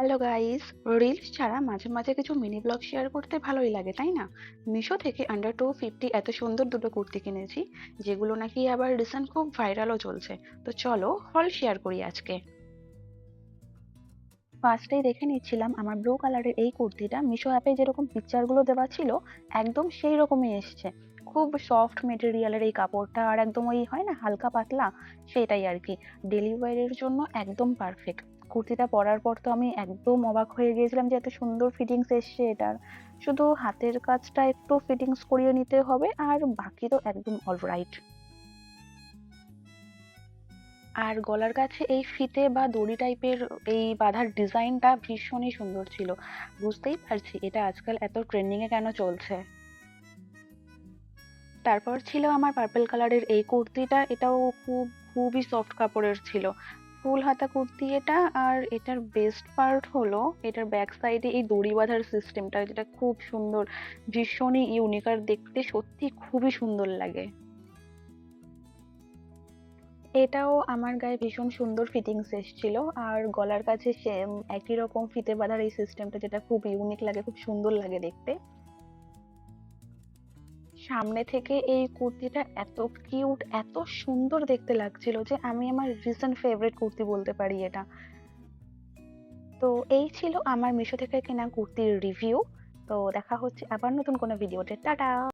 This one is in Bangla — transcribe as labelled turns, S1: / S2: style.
S1: Hello guys. রিলস ছাড়া মাঝে মাঝে কিছু মিনি ব্লগ শেয়ার করতে ভালোই লাগে, তাই না? মিশো থেকে আন্ডার 250 এত সুন্দর দুটো কুর্তি কিনেছি, যেগুলো নাকি আবার রিসেন্ট খুব ভাইরালও চলছে। তো চলো হল শেয়ার করি আজকে। ফার্স্টেই দেখে নিচ্ছিলাম আমার ব্লু কালারের এই কুর্তিটা মিশো অ্যাপে যেরকম পিকচারগুলো দেওয়া ছিল, একদম সেই রকমই এসছে। খুব সফট মেটেরিয়ালের এই কাপড়টা, আর একদম ওই হয় না হালকা পাতলা, সেটাই আর কি। ডেলি ওয়্যারের জন্য একদম পারফেক্ট। কুর্তিটা পরার পর তো আমি একদম অবাক হয়ে গিয়েছিলাম যে এত সুন্দর ফিটিংস এসছে এটার। শুধু হাতের কাজটা একটু ফিটিংস করিয়ে নিতে হবে, আর বাকি তো একদম অলরাইট। আর গলার কাছে এই ফিতে বা দড়ি টাইপের এই বাঁধার ডিজাইনটা ভীষণই সুন্দর ছিল। বুঝতেই পারছি এটা আজকাল এত ট্রেন্ডিং এ কেন চলছে। তারপর ছিল আমার পার্পল কালারের এই কুর্তিটা, এটাও খুবই সফট কাপড়ের ছিল। ফুল হাতা কুর্তি এটা। আর এটার বেস্ট পার্ট হলো এটার ব্যাক সাইডে এই দড়ি বাঁধার সিস্টেমটা, যেটা খুব সুন্দর, ভীষণই ইউনিক, আর দেখতে সত্যি খুবই সুন্দর লাগে। এটাও আমার গায়ে ভীষণ সুন্দর ফিটিংস এসছিল। আর গলার কাছে সেম একই রকম ফিতে বাঁধার এই সিস্টেমটা, যেটা খুব ইউনিক লাগে, খুব সুন্দর লাগে দেখতে। সামনে থেকে এই কুর্তিটা এত কিউট, এত সুন্দর দেখতে লাগছিল যে আমি আমার রিসেন্ট ফেভারিট কুর্তি বলতে পারি এটা। তো এই ছিল আমার মিশো থেকে কেনা কুর্তির রিভিউ। তো দেখা হচ্ছে আবার নতুন কোনো ভিডিওতে। টাটা।